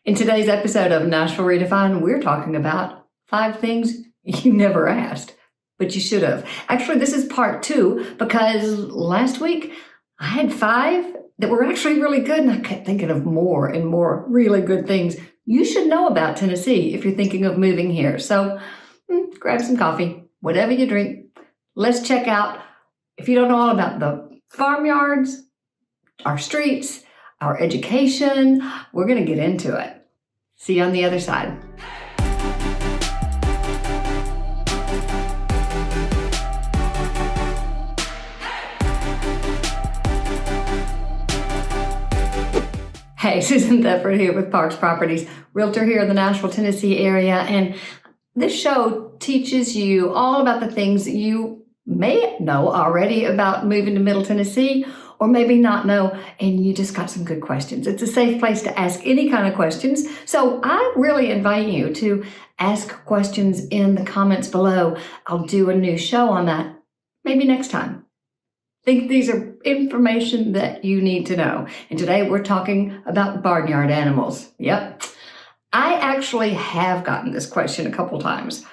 In today's episode of Nashville Redefined, we're talking about 5 things you never asked, but you should have. Actually, this is part 2 because last week I had 5 that were actually really good, and I kept thinking of more and more really good things you should know about Tennessee if you're thinking of moving here. So grab some coffee, whatever you drink. Let's check out, if you don't know all about the farmyards, our streets, our education, we're going to get into it. See you on the other side. Hey, Susan Thetford here with Parks Properties, realtor here in the Nashville, Tennessee area. And this show teaches you all about the things that you may know already about moving to Middle Tennessee, or maybe not know, and you just got some good questions. It's a safe place to ask any kind of questions. So I really invite you to ask questions in the comments below. I'll do a new show on that maybe next time. I think these are information that you need to know. And today we're talking about barnyard animals. Yep. I actually have gotten this question a couple times.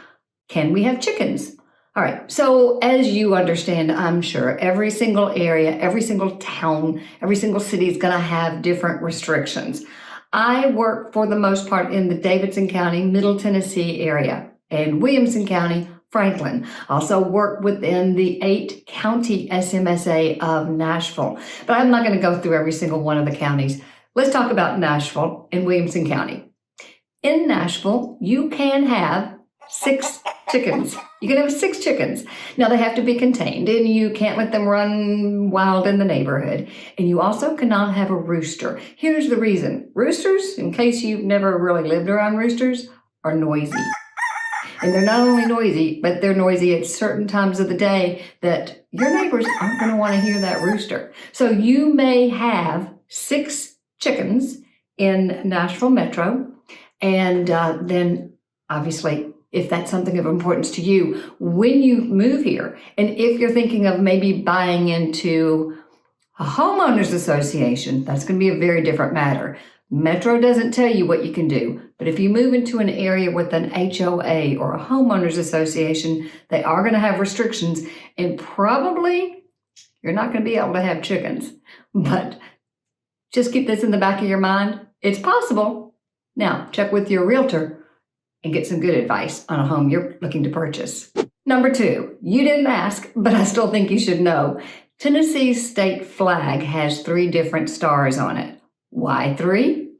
Can we have chickens? All right, so as you understand, I'm sure every single area, every single town, every single city is going to have different restrictions. I work for the most part in the Davidson County, Middle Tennessee area, and Williamson County, Franklin. I also work within the 8-county SMSA of Nashville, but I'm not going to go through every single one of the counties. Let's talk about Nashville and Williamson County. In Nashville, you can have 6 chickens. You can have 6 chickens. Now they have to be contained and you can't let them run wild in the neighborhood. And you also cannot have a rooster. Here's the reason. Roosters, in case you've never really lived around roosters, are noisy. And they're not only noisy, but they're noisy at certain times of the day that your neighbors aren't going to want to hear that rooster. So you may have 6 chickens in Nashville Metro. And then obviously, if that's something of importance to you, when you move here, and if you're thinking of maybe buying into a homeowners association, that's going to be a very different matter. Metro doesn't tell you what you can do, but if you move into an area with an HOA or a homeowners association, they are going to have restrictions, and probably you're not going to be able to have chickens. But just keep this in the back of your mind. It's possible. Now, check with your realtor and get some good advice on a home you're looking to purchase. Number 2, you didn't ask, but I still think you should know. Tennessee's state flag has 3 different stars on it. Why 3?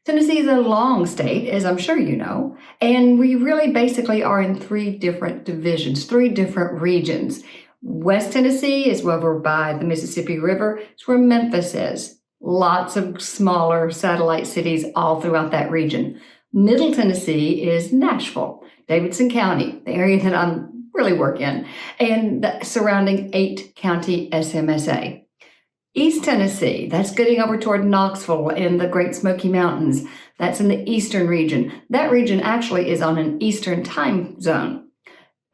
Tennessee is a long state, as I'm sure you know, and we really basically are in 3 different divisions, 3 different regions. West Tennessee is over by the Mississippi River. It's where Memphis is. Lots of smaller satellite cities all throughout that region. Middle Tennessee is Nashville, Davidson County, the area that I'm really work in, and the surrounding 8-county SMSA. East Tennessee, that's getting over toward Knoxville and the Great Smoky Mountains. That's in the eastern region. That region actually is on an eastern time zone.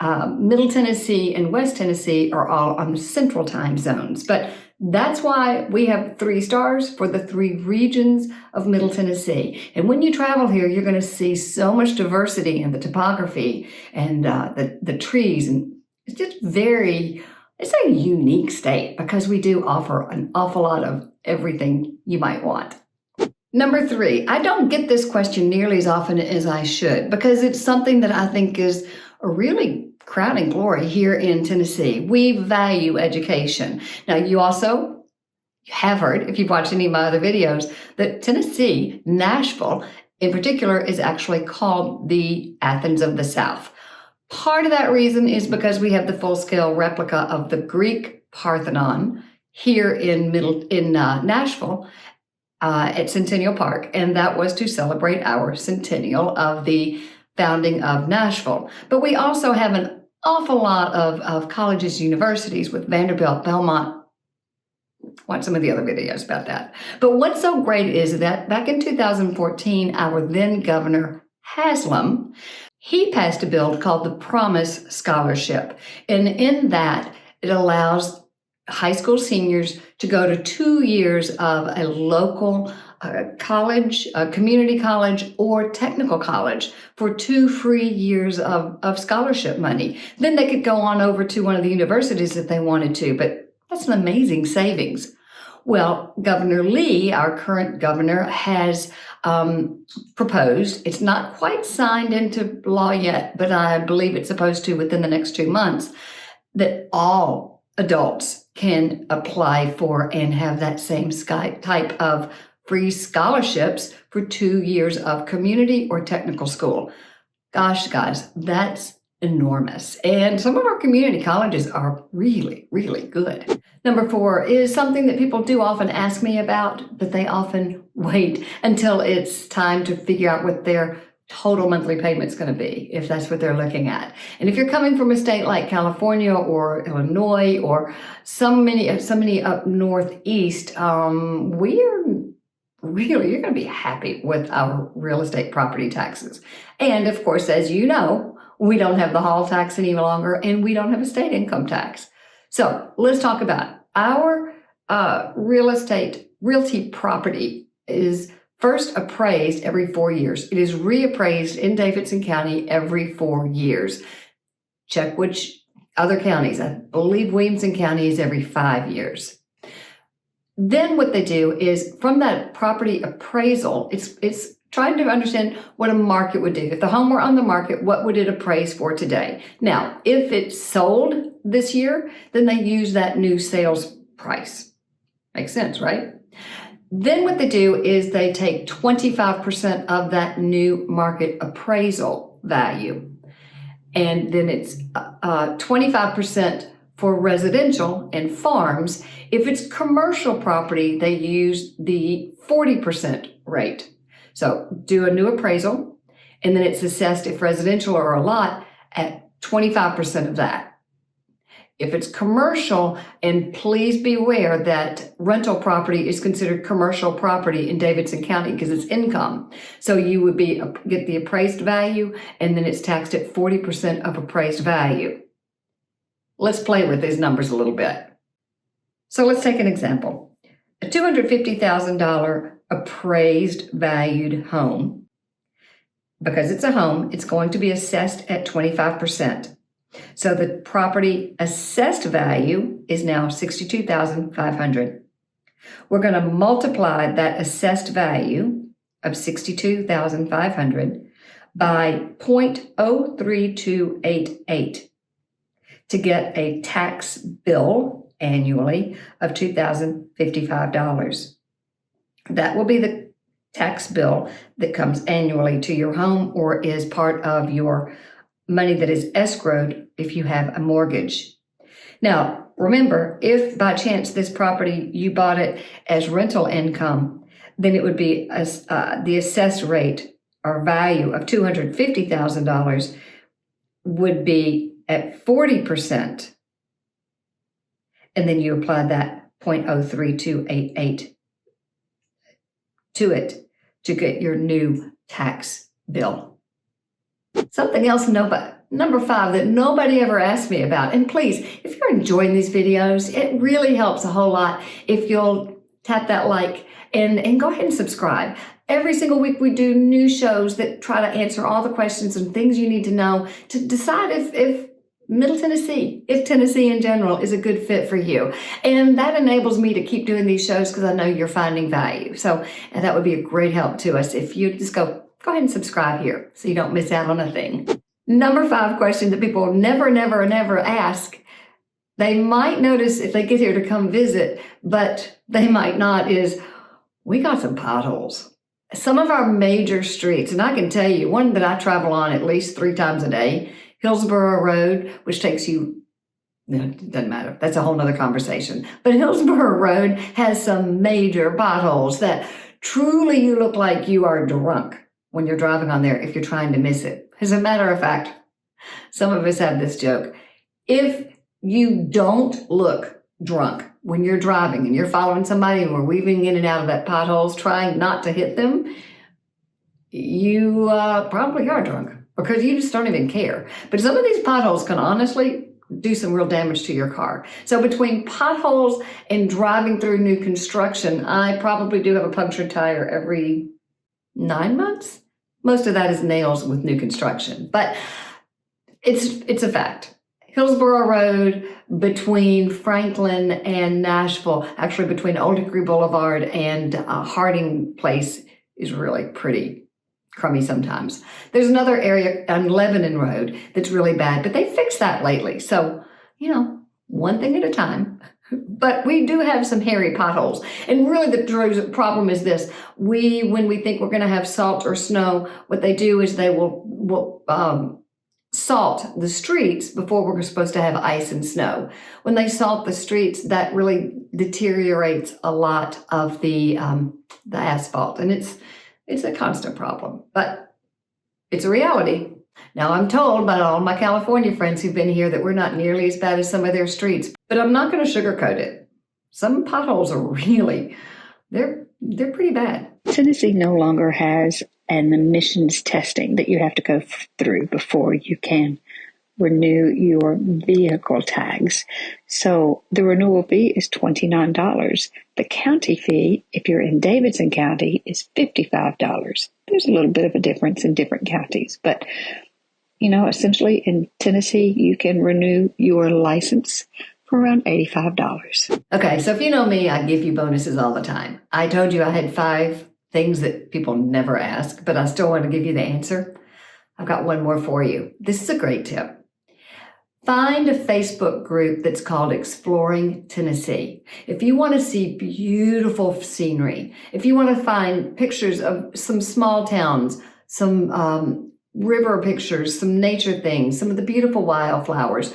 Middle Tennessee and West Tennessee are all on the central time zones, but that's why we have 3 stars for the 3 regions of Middle Tennessee. And when you travel here, you're going to see so much diversity in the topography and the trees. And it's just it's a unique state because we do offer an awful lot of everything you might want. Number 3, I don't get this question nearly as often as I should because it's something that I think is a really crowning glory here in Tennessee. We value education. Now, you have heard, if you've watched any of my other videos, that Tennessee, Nashville in particular, is actually called the Athens of the South. Part of that reason is because we have the full-scale replica of the Greek Parthenon here in Nashville at Centennial Park, and that was to celebrate our centennial of the founding of Nashville. But we also have an awful lot of colleges, universities with Vanderbilt, Belmont. Watch some of the other videos about that. But what's so great is that back in 2014, our then governor, Haslam, he passed a bill called the Promise Scholarship. And in that, it allows high school seniors to go to 2 years of a local college, community college, or technical college for 2 free years of scholarship money. Then they could go on over to one of the universities if they wanted to, but that's an amazing savings. Well, Governor Lee, our current governor, has proposed, it's not quite signed into law yet, but I believe it's supposed to within the next 2 months, that all adults can apply for and have that same type of free scholarships for 2 years of community or technical school. Gosh, guys, that's enormous. And some of our community colleges are really, really good. Number 4 is something that people do often ask me about, but they often wait until it's time to figure out what their total monthly payment's going to be, if that's what they're looking at. And if you're coming from a state like California or Illinois or so many up northeast, you're going to be happy with our real estate property taxes. And of course, as you know, we don't have the hall tax any longer, and we don't have a state income tax. So let's talk about our realty property is first appraised every 4 years. It is reappraised in Davidson County every 4 years. Check which other counties. I believe Williamson County is every 5 years. Then what they do is from that property appraisal, it's trying to understand what a market would do. If the home were on the market, what would it appraise for today? Now, if it's sold this year, then they use that new sales price. Makes sense, right? Then what they do is they take 25% of that new market appraisal value. And then it's 25% for residential and farms. If it's commercial property, they use the 40% rate. So do a new appraisal, and then it's assessed if residential or a lot at 25% of that. If it's commercial, and please be aware that rental property is considered commercial property in Davidson County because it's income. So you would get the appraised value, and then it's taxed at 40% of appraised value. Let's play with these numbers a little bit. So let's take an example. A $250,000 appraised valued home. Because it's a home, it's going to be assessed at 25%. So the property assessed value is now $62,500. We're going to multiply that assessed value of $62,500 by 0.03288 to get a tax bill annually of $2,055. That will be the tax bill that comes annually to your home or is part of your money that is escrowed if you have a mortgage. Now, remember, if by chance this property, you bought it as rental income, then it would be the assessed rate or value of $250,000 would be at 40%. And then you apply that 0.03288 to it to get your new tax bill. Something else, number 5, that nobody ever asked me about. And please, if you're enjoying these videos, it really helps a whole lot if you'll tap that like and go ahead and subscribe. Every single week we do new shows that try to answer all the questions and things you need to know to decide if Middle Tennessee, if Tennessee in general is a good fit for you. And that enables me to keep doing these shows because I know you're finding value. So that would be a great help to us if you just go ahead and subscribe here so you don't miss out on a thing. Number 5 question that people never ask. They might notice if they get here to come visit, but they might not, is we got some potholes. Some of our major streets, and I can tell you one that I travel on at least 3 times a day, Hillsborough Road, which takes you, it doesn't matter. That's a whole nother conversation. But Hillsborough Road has some major potholes that truly you look like you are drunk when you're driving on there if you're trying to miss it. As a matter of fact, some of us have this joke. If you don't look drunk when you're driving and you're following somebody and we're weaving in and out of that potholes, trying not to hit them, you probably are drunk because you just don't even care. But some of these potholes can honestly do some real damage to your car. So between potholes and driving through new construction, I probably do have a punctured tire every 9 months. Most of that is nails with new construction, but it's a fact. Hillsborough Road between Franklin and Nashville, actually between Old Hickory Boulevard and Harding Place, is really pretty crummy sometimes. There's another area on Lebanon Road that's really bad, but they fixed that lately. So, one thing at a time. But we do have some hairy potholes. And really the problem is this. When we think we're going to have salt or snow, what they do is they will salt the streets before we're supposed to have ice and snow. When they salt the streets, that really deteriorates a lot of the asphalt. And it's a constant problem. But it's a reality. Now, I'm told by all my California friends who've been here that we're not nearly as bad as some of their streets, but I'm not going to sugarcoat it. Some potholes are really, they're pretty bad. Tennessee no longer has an emissions testing that you have to go through before you can renew your vehicle tags. So the renewal fee is $29. The county fee, if you're in Davidson County, is $55. There's a little bit of a difference in different counties, but essentially in Tennessee, you can renew your license for around $85. Okay, so if you know me, I give you bonuses all the time. I told you I had 5 things that people never ask, but I still want to give you the answer. I've got one more for you. This is a great tip. Find a Facebook group that's called Exploring Tennessee. If you want to see beautiful scenery, if you want to find pictures of some small towns, some river pictures, some nature things, some of the beautiful wildflowers,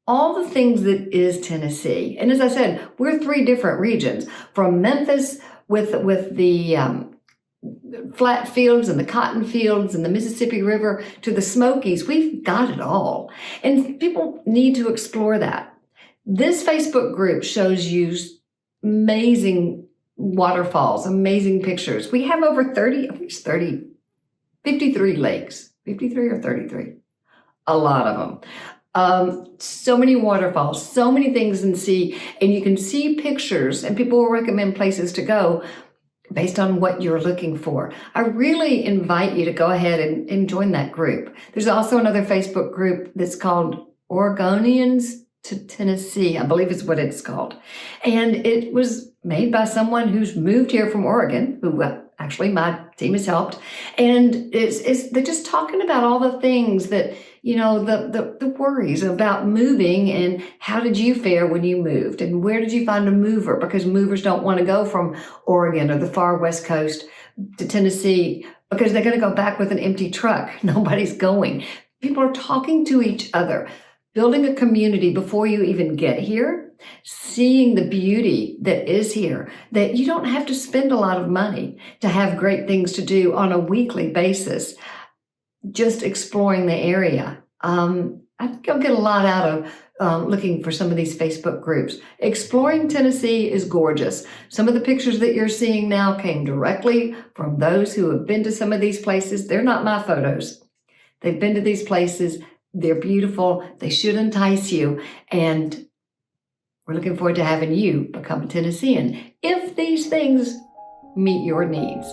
all the things that is Tennessee. And as I said, we're 3 different regions, from Memphis with the flat fields and the cotton fields and the Mississippi River to the Smokies. We've got it all. And people need to explore that. This Facebook group shows you amazing waterfalls, amazing pictures. We have over 53 lakes, 53 or 33, a lot of them. So many waterfalls, so many things to see, and you can see pictures, and people will recommend places to go based on what you're looking for. I really invite you to go ahead and join that group. There's also another Facebook group that's called Oregonians to Tennessee, I believe is what it's called. And it was made by someone who's moved here from Oregon, who actually my team has helped. And they're just talking about all the things that, the worries about moving, and how did you fare when you moved, and where did you find a mover? Because movers don't want to go from Oregon or the far West Coast to Tennessee because they're going to go back with an empty truck. Nobody's going. People are talking to each other, building a community before you even get here, seeing the beauty that is here, that you don't have to spend a lot of money to have great things to do on a weekly basis, just exploring the area. I think I'll get a lot out of looking for some of these Facebook groups. Exploring Tennessee is gorgeous. Some of the pictures that you're seeing now came directly from those who have been to some of these places. They're not my photos. They've been to these places. They're beautiful. They should entice you. And we're looking forward to having you become a Tennessean if these things meet your needs.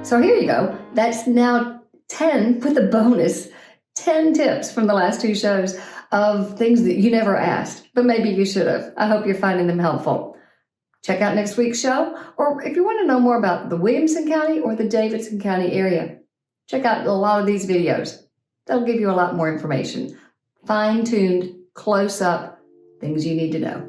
So here you go. That's now 10 with a bonus 10 tips from the last 2 shows of things that you never asked, but maybe you should have. I hope you're finding them helpful. Check out next week's show, or if you want to know more about the Williamson County or the Davidson County area, check out a lot of these videos. They'll give you a lot more information. Fine-tuned, close-up, things you need to know.